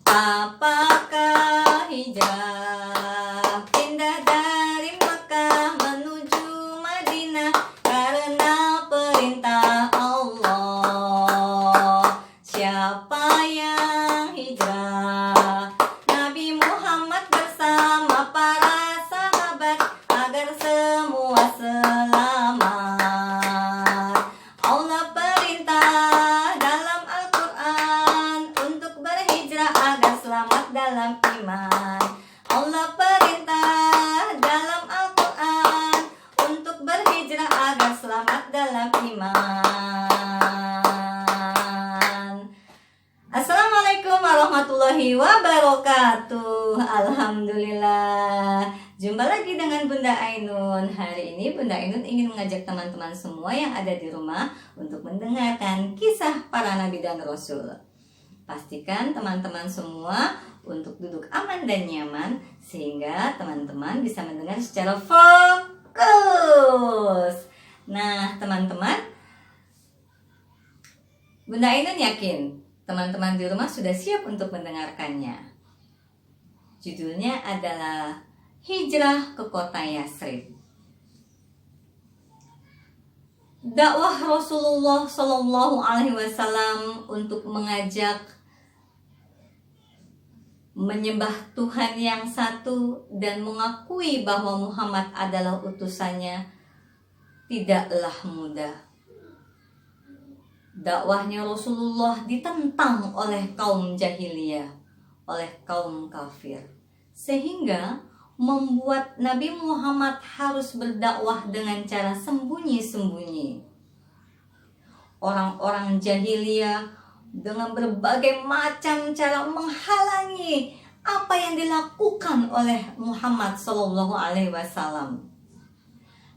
Apakah hijrah pindah dari Makkah menuju Madinah karena perintah Allah? Siapa yang hijrah? Nabi Muhammad bersama para sahabat agar semua selamat. Allah perintah dalam Al-Quran untuk berhijrah agar selamat dalam iman. Allah perintah dalam Al-Quran untuk berhijrah agar selamat dalam iman. Assalamualaikum warahmatullahi wabarakatuh. Alhamdulillah, jumpa lagi dengan Bunda Ainun. Hari ini Bunda Ainun ingin mengajak teman-teman semua yang ada di rumah untuk mendengarkan kisah para nabi dan rasul. Pastikan teman-teman semua untuk duduk aman dan nyaman sehingga teman-teman bisa mendengar secara fokus. Nah, teman-teman, Bunda Ainun yakin teman-teman di rumah sudah siap untuk mendengarkannya. Judulnya adalah Hijrah ke Kota Yathrib. Dakwah Rasulullah Shallallahu Alaihi Wasallam untuk mengajak menyembah Tuhan yang satu dan mengakui bahwa Muhammad adalah utusannya tidaklah mudah. Dakwahnya Rasulullah ditentang oleh kaum jahiliyah, oleh kaum kafir, sehingga membuat Nabi Muhammad harus berdakwah dengan cara sembunyi-sembunyi. Orang-orang jahiliyah dengan berbagai macam cara menghalangi apa yang dilakukan oleh Muhammad Sallallahu Alaihi Wasallam.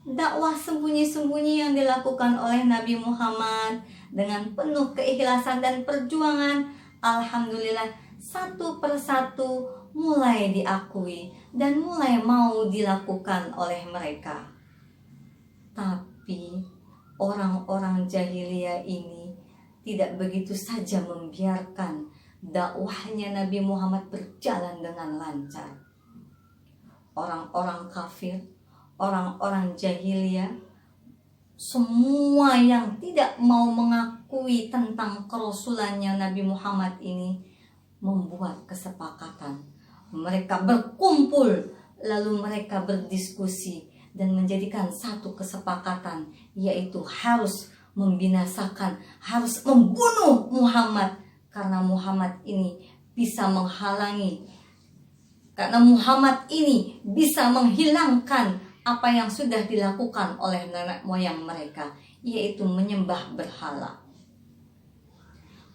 Dakwah sembunyi-sembunyi yang dilakukan oleh Nabi Muhammad dengan penuh keikhlasan dan perjuangan, alhamdulillah satu persatu mulai diakui dan mulai mau dilakukan oleh mereka. Tapi orang-orang jahiliyah ini tidak begitu saja membiarkan dakwahnya Nabi Muhammad berjalan dengan lancar. Orang-orang kafir, orang-orang jahiliyah, semua yang tidak mau mengakui tentang kerasulannya Nabi Muhammad ini membuat kesepakatan. Mereka berkumpul, lalu mereka berdiskusi dan menjadikan satu kesepakatan, yaitu harus membinasakan, harus membunuh Muhammad, karena Muhammad ini bisa menghalangi, karena Muhammad ini bisa menghilangkan apa yang sudah dilakukan oleh nenek moyang mereka, yaitu menyembah berhala.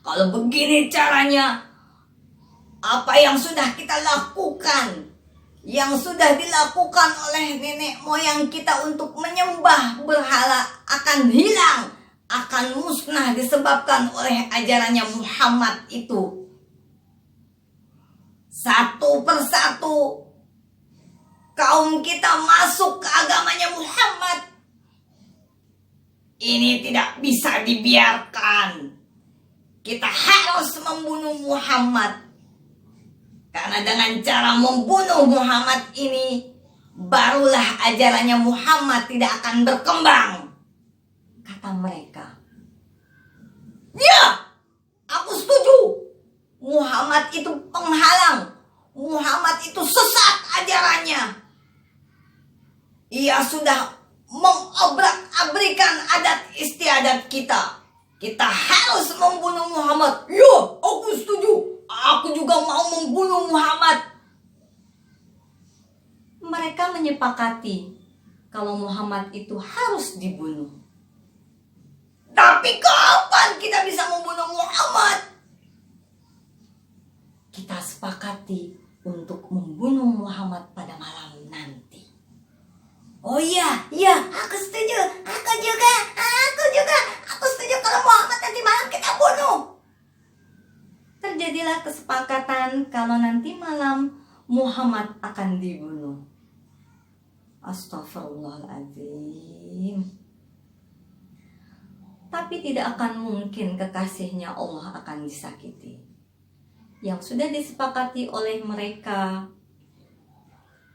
Kalau begini caranya, apa yang sudah kita lakukan, yang sudah dilakukan oleh nenek moyang kita untuk menyembah berhala akan hilang, akan musnah disebabkan oleh ajarannya Muhammad itu. Satu persatu kaum kita masuk ke agamanya Muhammad. Ini tidak bisa dibiarkan. Kita harus membunuh Muhammad. Karena dengan cara membunuh Muhammad ini, barulah ajarannya Muhammad tidak akan berkembang, kata mereka. Ya, aku setuju. Muhammad itu penghalang. Muhammad itu sesat ajarannya. Ia sudah mengobrak-abrikan adat istiadat kita. Kita harus membunuh Muhammad. Ya, aku setuju. Aku juga mau membunuh Muhammad. Mereka menyepakati kalau Muhammad itu harus dibunuh. Tapi kapan kita bisa membunuh Muhammad? Kita sepakati untuk membunuh Muhammad pada malam nanti. Oh iya, aku setuju. Aku juga. Aku setuju kalau Muhammad nanti malam kita bunuh. Terjadilah kesepakatan kalau nanti malam Muhammad akan dibunuh. Astagfirullahaladzim. Tapi tidak akan mungkin kekasihnya Allah akan disakiti. yang sudah disepakati oleh mereka,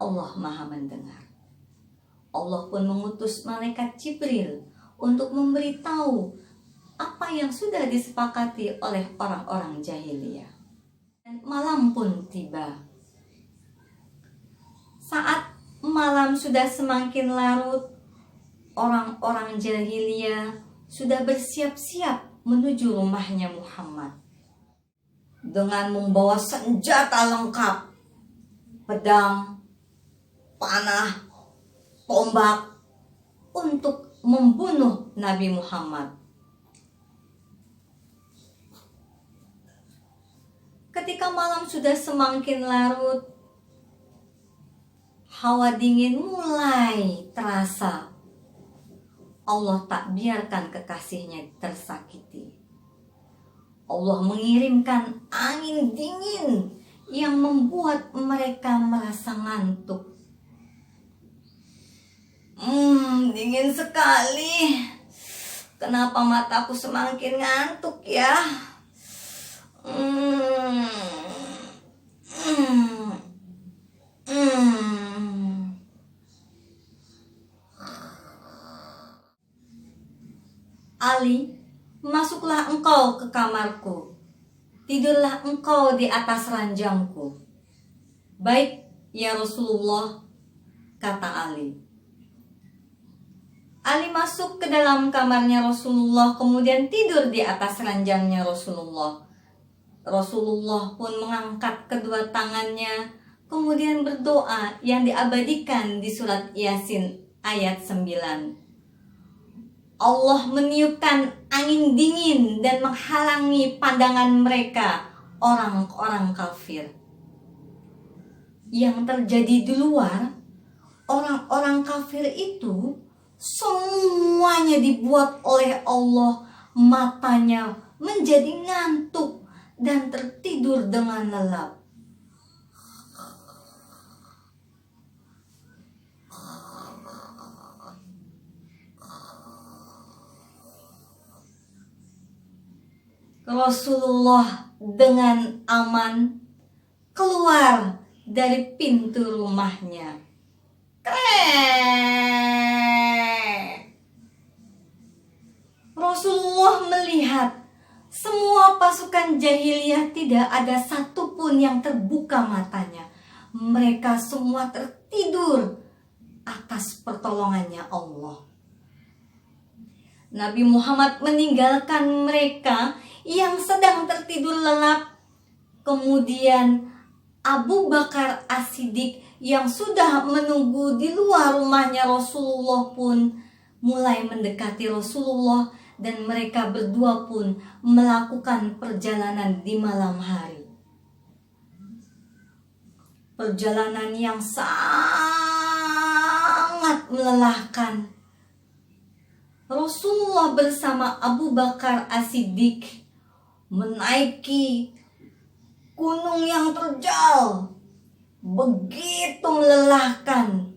Allah Maha mendengar. Allah pun mengutus malaikat Jibril untuk memberitahu apa yang sudah disepakati oleh orang-orang jahiliyah. Dan malam pun tiba. Saat malam sudah semakin larut, orang-orang jahiliyah sudah bersiap-siap menuju rumahnya Muhammad dengan membawa senjata lengkap, pedang, panah, tombak, untuk membunuh Nabi Muhammad. Ketika malam sudah semakin larut, hawa dingin mulai terasa. Allah tak biarkan kekasihnya tersakiti. Allah mengirimkan angin dingin yang membuat mereka merasa ngantuk. Dingin sekali. Kenapa mataku semakin ngantuk ya? Ali, masuklah engkau ke kamarku. Tidurlah engkau di atas ranjangku. Baik, ya Rasulullah, kata Ali. Ali masuk ke dalam kamarnya Rasulullah, kemudian tidur di atas ranjangnya Rasulullah. Rasulullah pun mengangkat kedua tangannya, kemudian berdoa yang diabadikan di surat Yasin ayat 9. Allah meniupkan angin dingin dan menghalangi pandangan mereka, orang-orang kafir. Yang terjadi di luar, orang-orang kafir itu semuanya dibuat oleh Allah matanya menjadi ngantuk dan tertidur dengan lelap. Rasulullah dengan aman keluar dari pintu rumahnya. Rasulullah melihat semua pasukan jahiliyah tidak ada satupun yang terbuka matanya. Mereka semua tertidur atas pertolongannya Allah. Nabi Muhammad meninggalkan mereka yang sedang tertidur lelap. Kemudian Abu Bakar As-Siddiq yang sudah menunggu di luar rumahnya Rasulullah pun mulai mendekati Rasulullah, dan mereka berdua pun melakukan perjalanan di malam hari. Perjalanan yang sangat melelahkan. Rasulullah bersama Abu Bakar As-Siddiq menaiki gunung yang terjal, begitu melelahkan,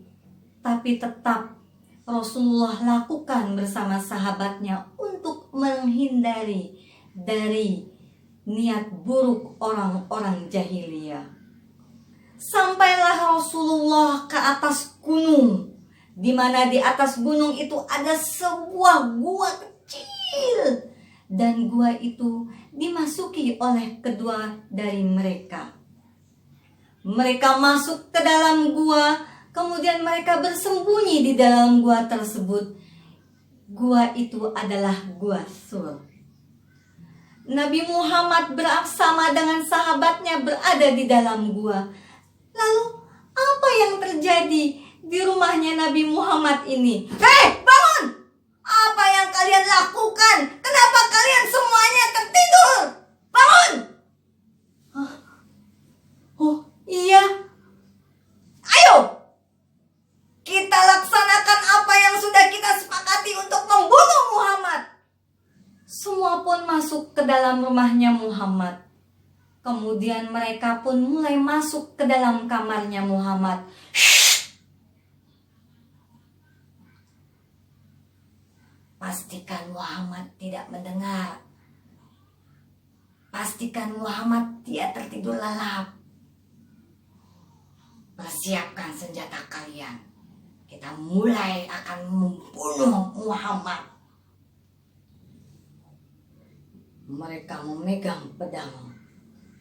tapi tetap Rasulullah lakukan bersama sahabatnya untuk menghindari dari niat buruk orang-orang jahiliyah. Sampailah Rasulullah ke atas gunung, di mana di atas gunung itu ada sebuah gua kecil, dan gua itu dimasuki oleh kedua dari mereka. Mereka masuk ke dalam gua, kemudian mereka bersembunyi di dalam gua tersebut. Gua itu adalah gua Sur. Nabi Muhammad bersama dengan sahabatnya berada di dalam gua. Lalu apa yang terjadi di rumahnya Nabi Muhammad ini? Hei, bangun! Apa yang kalian lakukan? Kenapa kalian semuanya tertidur? Bangun! Oh iya, ayo kita laksanakan apa yang sudah kita sepakati untuk membunuh Muhammad. Semua pun masuk ke dalam rumahnya Muhammad. Kemudian mereka pun mulai masuk ke dalam kamarnya Muhammad. Pastikan Muhammad tidak mendengar. pastikan Muhammad tidak tertidur lelap. Persiapkan senjata kalian. Kita mulai akan membunuh Muhammad. Mereka memegang pedang,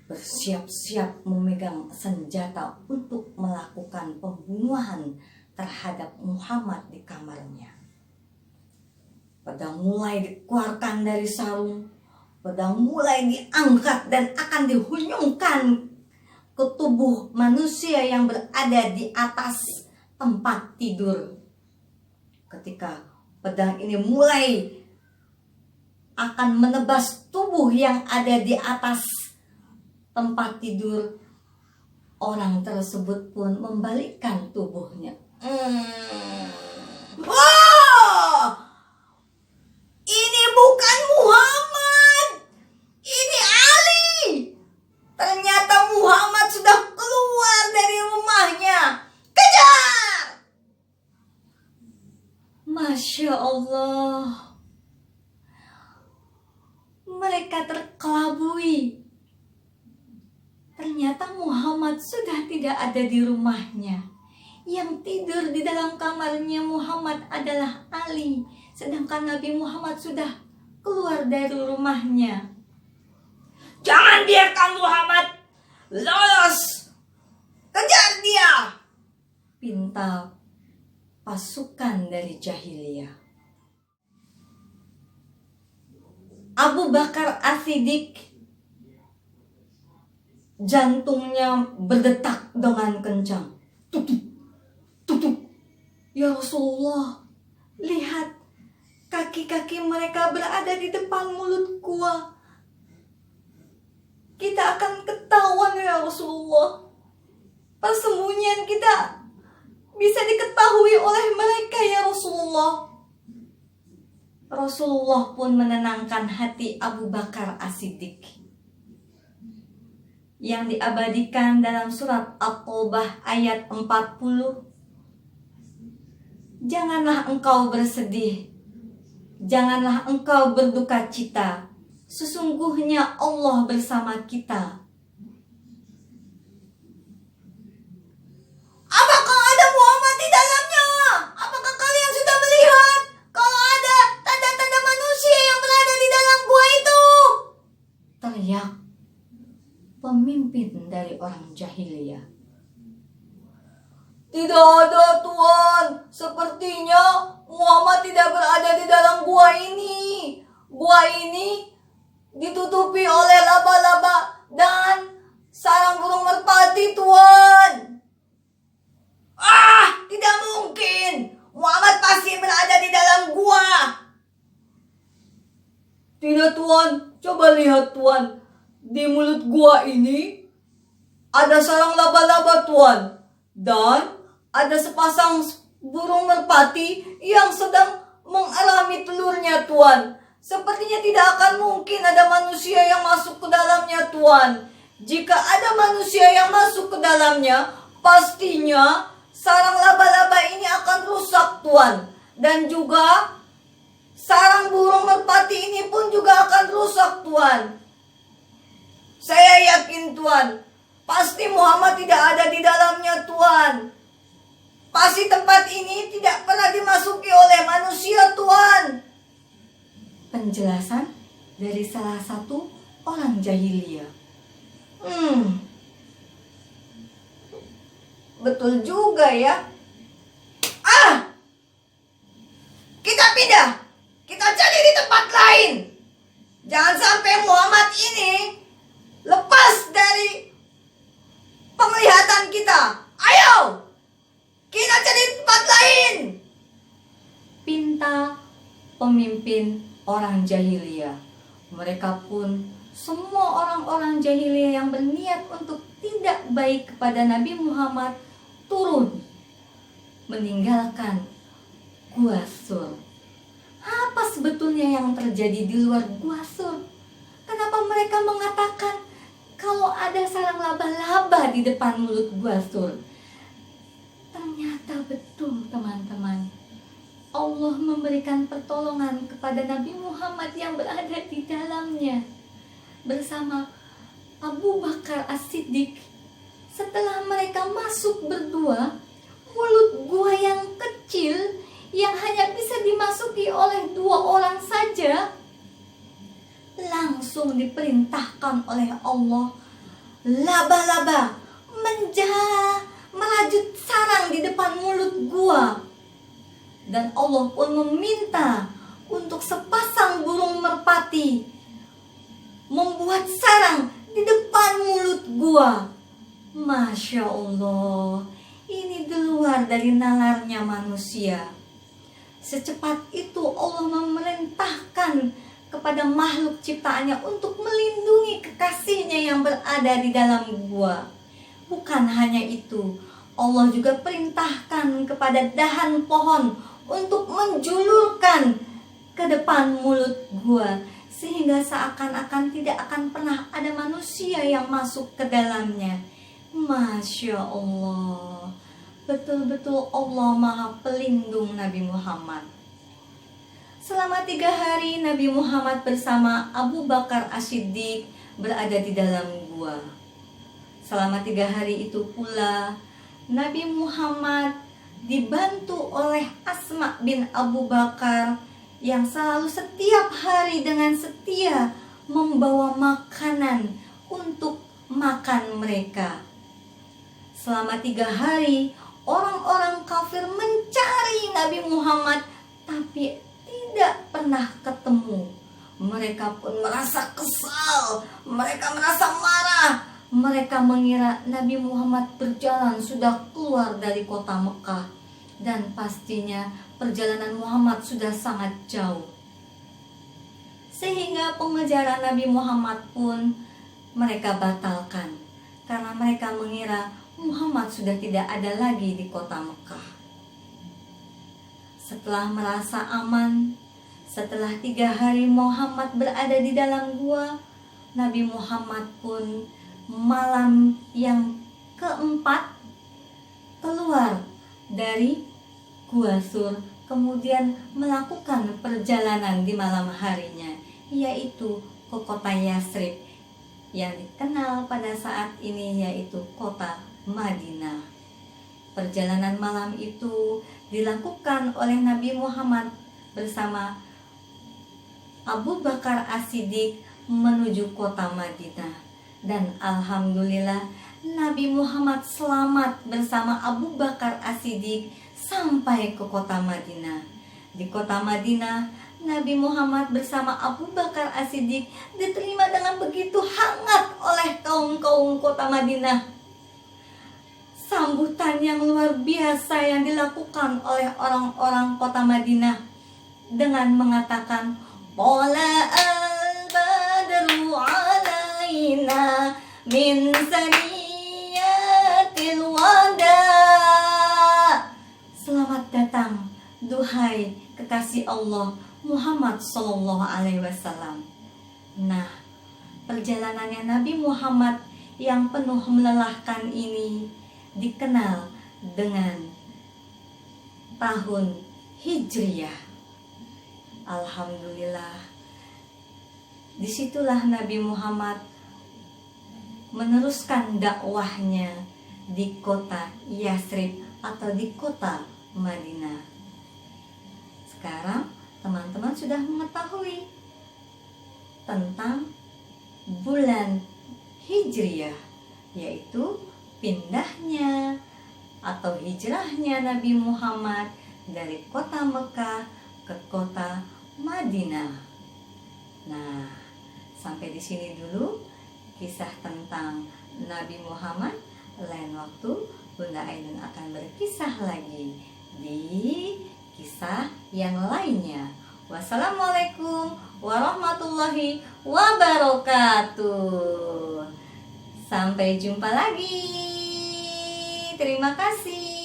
bersiap-siap memegang senjata untuk melakukan pembunuhan terhadap Muhammad di kamarnya. Pedang mulai dikeluarkan dari sarung, pedang mulai diangkat dan akan dihunyungkan ke tubuh manusia yang berada di atas tempat tidur. Ketika pedang ini mulai akan menebas tubuh yang ada di atas tempat tidur, orang tersebut pun membalikkan tubuhnya. Oh! Ini bukan Muhammad, ini Ali. Ternyata Muhammad sudah keluar dari rumahnya. Kejar! Masya Allah. Mereka terkelabui. Ternyata Muhammad sudah tidak ada di rumahnya. Yang tidur di dalam kamarnya Muhammad adalah Ali. Sedangkan Nabi Muhammad sudah keluar dari rumahnya. Jangan biarkan Muhammad lolos. Kejar dia, pinta pasukan dari jahiliyah. Abu Bakar As-Siddiq jantungnya berdetak dengan kencang. Tutup, tutup. Ya Rasulullah, lihat kaki-kaki mereka berada di depan mulut gua. Kita akan ketahuan ya Rasulullah. Persembunyian kita bisa diketahui oleh mereka ya Rasulullah. Rasulullah pun menenangkan hati Abu Bakar As-Siddiq yang diabadikan dalam surat At-Taubah ayat 40. Janganlah engkau bersedih, janganlah engkau berduka cita, sesungguhnya Allah bersama kita. Apakah ada Muhammad di dalamnya? Apakah kalian sudah melihat kalau ada tanda-tanda manusia yang berada di dalam gua itu? Teriak pemimpin dari orang jahiliyah. Tidak ada Tuhan, sepertinya Muhammad tidak berada di dalam gua ini. Gua ini ditutupi oleh laba-laba dan sarang burung merpati, Tuhan. Tidak mungkin. Muhammad pasti berada di dalam gua. Tidak Tuhan, coba lihat Tuhan. Di mulut gua ini ada sarang laba-laba Tuhan. Dan ada sepasang burung merpati yang sedang mengalami telurnya Tuhan. Sepertinya tidak akan mungkin ada manusia yang masuk ke dalamnya Tuhan. Jika ada manusia yang masuk ke dalamnya, pastinya sarang laba-laba ini akan rusak Tuhan. Dan juga sarang burung merpati ini pun juga akan rusak Tuhan. Saya yakin Tuhan, pasti Muhammad tidak ada di dalamnya Tuhan. Pasti tempat ini tidak pernah dimasuki oleh manusia Tuhan. Penjelasan dari salah satu orang jahiliyah. Betul juga ya. Kita pindah. Kita cari di tempat lain. Jangan sampai Muhammad ini lepas dari penglihatan kita. Ayo, kita cari tempat lain. Pinta pemimpin orang jahiliyah. Mereka pun semua orang-orang jahiliyah yang berniat untuk tidak baik kepada Nabi Muhammad turun meninggalkan Gua Sur. Apa sebetulnya yang terjadi di luar Gua Sur? Kenapa mereka mengatakan kalau ada sarang laba-laba di depan mulut Gua Sur? Ternyata betul teman-teman. Allah memberikan pertolongan kepada Nabi Muhammad yang berada di dalamnya. bersama Abu Bakar As-Siddiq. Setelah mereka masuk berdua, mulut gua yang kecil yang hanya bisa dimasuki oleh 2 orang saja langsung diperintahkan oleh Allah, laba-laba merajut sarang di depan mulut gua. Dan Allah pun meminta untuk sepasang burung merpati membuat sarang di depan mulut gua. Masya Allah, ini di luar dari nalarnya manusia. Secepat itu Allah memerintahkan kepada makhluk ciptaannya untuk melindungi kekasihnya yang berada di dalam gua. Bukan hanya itu, Allah juga perintahkan kepada dahan pohon untuk menjulurkan ke depan mulut gua, sehingga seakan-akan tidak akan pernah ada manusia yang masuk ke dalamnya. Masya Allah, betul-betul Allah Maha Pelindung Nabi Muhammad. Selama 3 hari Nabi Muhammad bersama Abu Bakar As-Siddiq berada di dalam gua. Selama 3 hari itu pula Nabi Muhammad dibantu oleh Asma bin Abu Bakar yang selalu setiap hari dengan setia membawa makanan untuk makan mereka. Selama 3 hari orang-orang kafir mencari Nabi Muhammad tapi tidak pernah ketemu. Mereka pun merasa kesal, mereka merasa marah. Mereka mengira Nabi Muhammad berjalan sudah keluar dari kota Mekah, dan pastinya perjalanan Muhammad sudah sangat jauh. Sehingga pengejaran Nabi Muhammad pun mereka batalkan, karena mereka mengira Muhammad sudah tidak ada lagi di kota Mekah. Setelah merasa aman, setelah 3 hari Muhammad berada di dalam gua, Nabi Muhammad pun malam yang keempat keluar dari Gua Sur, kemudian melakukan perjalanan di malam harinya, yaitu ke kota Yasrib yang dikenal pada saat ini yaitu kota Madinah. Perjalanan malam itu dilakukan oleh Nabi Muhammad bersama Abu Bakar As-Siddiq menuju kota Madinah. Dan alhamdulillah Nabi Muhammad selamat bersama Abu Bakar As-Siddiq sampai ke kota Madinah. Di kota Madinah, Nabi Muhammad bersama Abu Bakar As-Siddiq diterima dengan begitu hangat oleh kaum-kaum kota Madinah. Sambutan yang luar biasa yang dilakukan oleh orang-orang kota Madinah dengan mengatakan, "Qala al-badru alaina min saniyatil wada." Selamat datang, duhai kekasih Allah Muhammad Sallallahu Alaihi Wasallam. Nah, perjalanannya Nabi Muhammad yang penuh melelahkan ini dikenal dengan tahun Hijriyah. Alhamdulillah, disitulah Nabi Muhammad meneruskan dakwahnya di kota Yasrib atau di kota Madinah. Sekarang teman-teman sudah mengetahui tentang bulan Hijriyah, yaitu pindahnya atau hijrahnya Nabi Muhammad dari kota Mekah ke kota Madinah. Nah, sampai di sini dulu kisah tentang Nabi Muhammad. Lain waktu Bunda Ainun akan berkisah lagi di kisah yang lainnya. Wassalamualaikum warahmatullahi wabarakatuh. Sampai jumpa lagi. Terima kasih.